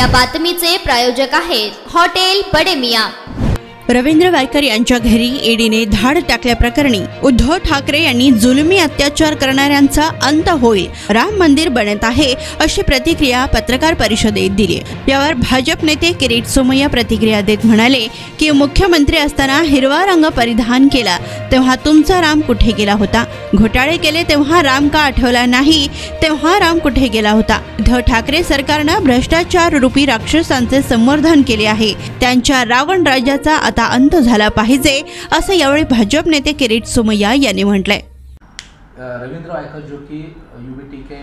या बातमीचे प्रायोजक आहेत हॉटेल बडे मियां। रवींद्र वायकर यांच्या घरी ईडीने धाड टाकल्याप्रकरणी उद्धव ठाकरे यांनी जुलमी अत्याचार करणाऱ्यांचा अंत होईल, राम मंदिर बनत आहे अशी प्रतिक्रिया पत्रकार परिषदेत दिली। यावर भाजप नेते किरीट सोमय्या प्रतिक्रिया देत म्हणाले की मुख्यमंत्री असताना हिरवा रंग परिधान केला तेव्हा तुमचा राम कुठे गेला होता? घोटाळे केले तेव्हा राम का आठवला नाही? तेव्हा राम कुठे गेला होता? उद्धव ठाकरे सरकारनं भ्रष्टाचार रूपी राक्षसांचे संवर्धन केले आहे, त्यांच्या रावण राज्याचा आता अंत झाला पाहिजे असं यावेळी भाजप नेते किरीट सोमय्या यांनी म्हटलंय। रविंद्र वायकर जो कि यूबीटी के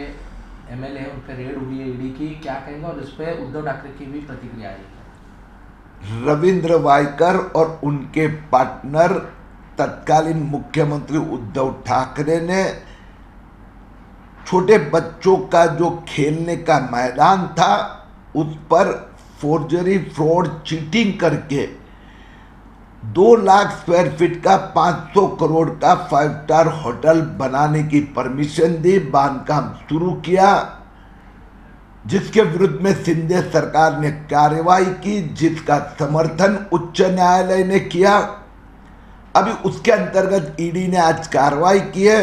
एमएलए हैं, उन पर रेड हुई है ईडी की, क्या कहेंगे? और इस पे उद्धव ठाकरे की भी प्रतिक्रिया आई। रविंद्र वायकर और उनके पार्टनर तत्कालीन मुख्यमंत्री उद्धव ठाकरे ने छोटे बच्चों का जो खेलने का मैदान था उस पर फोर्जरी, फ्रॉड, चीटिंग करके 2 लाख स्क्वायर फीट का 500 करोड़ का 5 स्टार होटल बनाने की परमिशन दी, बांधकाम शुरू किया, जिसके विरुद्ध में सिंधिया सरकार ने कार्रवाई की, जिसका समर्थन उच्च न्यायालय ने किया। अभी उसके अंतर्गत ईडी ने आज कार्रवाई की है।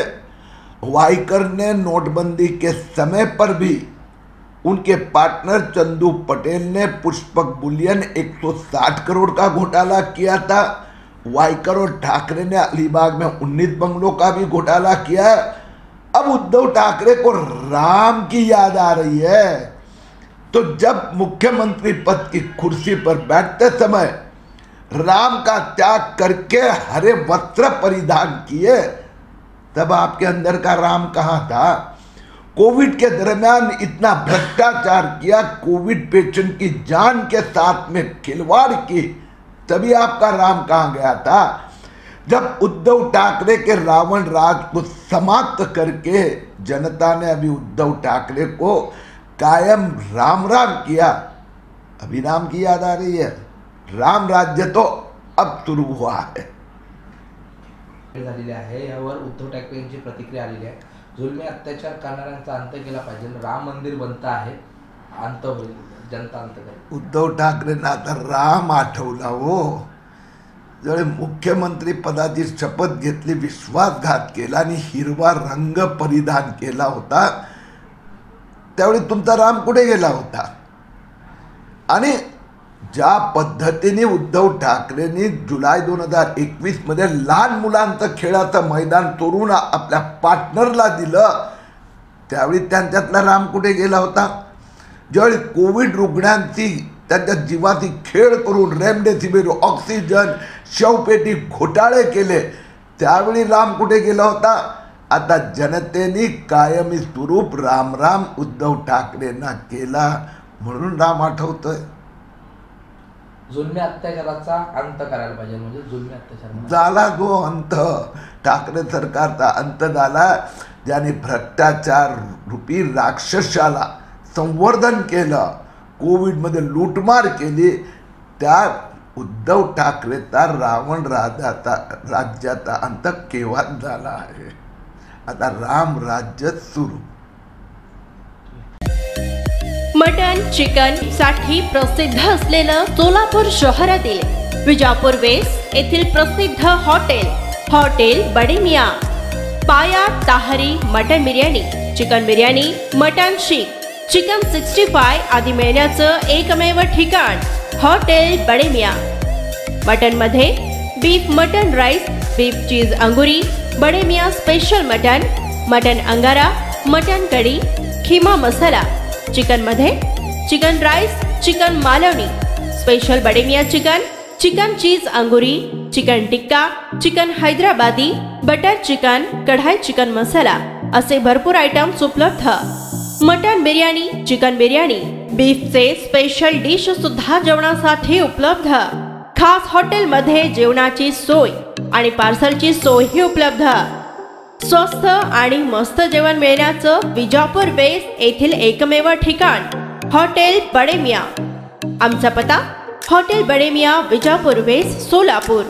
वायकर ने नोटबंदी के समय पर भी उनके पार्टनर चंदू पटेल ने पुष्पक बुलियन 160 करोड़ का घोटाला किया था। वायकर और ठाकरे ने अलीबाग में 19 बंगलों का भी घोटाला किया। अब उद्धव ठाकरे को राम की याद आ रही है, तो जब मुख्यमंत्री पद की कुर्सी पर बैठते समय राम का त्याग करके हरे वस्त्र परिधान किए, तब आपके अंदर का राम कहाँ था? कोविड के दरमियान इतना भ्रष्टाचार किया, कोविड पेशेंट की जान के साथ में खिलवाड़ की, तभी आपका राम कहाँ गया था? जब उद्धव ठाकरे के रावण राज को समाप्त करके जनता ने अभी उद्धव ठाकरे को कायम राम राम किया, अभी राम की याद आ रही है। राम राज्य तो अब शुरू हुआ है। यावर उद्धव ठाकरे यांची प्रतिक्रिया आलेली आहे। जुलमी अत्याचार करणाऱ्यांचा अंत केला पाहिजे, राम मंदिर बनत आहे, अंत होईल, जनता अंत करेल। उद्धव ठाकरेंना आता राम आठवला हो। ज्यावेळी मुख्यमंत्री पदाची शपथ घेतली, विश्वासघात केला आणि हिरवा रंग परिधान केला होता, त्यावेळी तुमचा राम कुठे गेला होता? आणि ज्या पद्धतीने उद्धव ठाकरेंनी जुलै 2021 मध्ये लहान मुलांचं खेळाचं मैदान तोडून आपल्या पार्टनरला दिलं, त्यावेळी त्यांच्यातला राम कुठे गेला होता? ज्यावेळी कोविड रुग्णांची त्यांच्या जीवाची खेळ करून रेमडेसिवीर, ऑक्सिजन, शवपेटी घोटाळे केले, त्यावेळी राम कुठे गेला होता? आता जनतेने कायमी स्वरूप राम राम उद्धव ठाकरेंना केला, म्हणून राम आठवतोय। जुलमी अत्याचाराचा अंत करायला पाहिजे, म्हणजे जुलमी अत्याचार झाला जो अंत, ठाकरे सरकारचा अंत झाला, ज्याने भ्रष्टाचार रूपी राक्षसाला संवर्धन केलं, कोविडमध्ये लूटमार केली, त्या उद्धव ठाकरेचा रावण राज्याचा अंत केव्हा झाला आहे? आता राम राज्य सुरू। मटन चिकन साठी प्रसिद्ध असलेलं सोलापूर शहरातील विजापूर वेस्ट येथील प्रसिद्ध हॉटेल बडे मियां, पाया ताहरी mutton biryani, chicken biryani, mutton seekh, chicken 65 आदी मिळण्याचं एकमेव ठिकाण हॉटेल बडे मियां। मटन मध्ये beef mutton rice, beef cheese अंगुरी, बडे मियां स्पेशल मटन अंगारा, मटन कढी, खीमा मसाला। चिकन मध्ये chicken rice, chicken Malvani, special Bade Miyan chicken cheese अंगुरी, chicken tikka, chicken Hyderabadi, butter chicken, kadai chicken masala असे भरपूर आयटम्स उपलब्ध। मटन बिर्याणी, चिकन बिर्याणी, बीफचे स्पेशल डिश सुद्धा जेवणासाठी उपलब्ध। खास हॉटेलमध्ये जेवणाची सोय आणि पार्सलची सोयही उपलब्ध। स्वस्त आणि मस्त जेवण मिळण्याचं विजापूर वेस्ट येथील एकमेव ठिकाण हॉटेल बडे मियां। आमचा पत्ता हॉटेल बडे मियां, विजापूर वेस्ट, सोलापूर।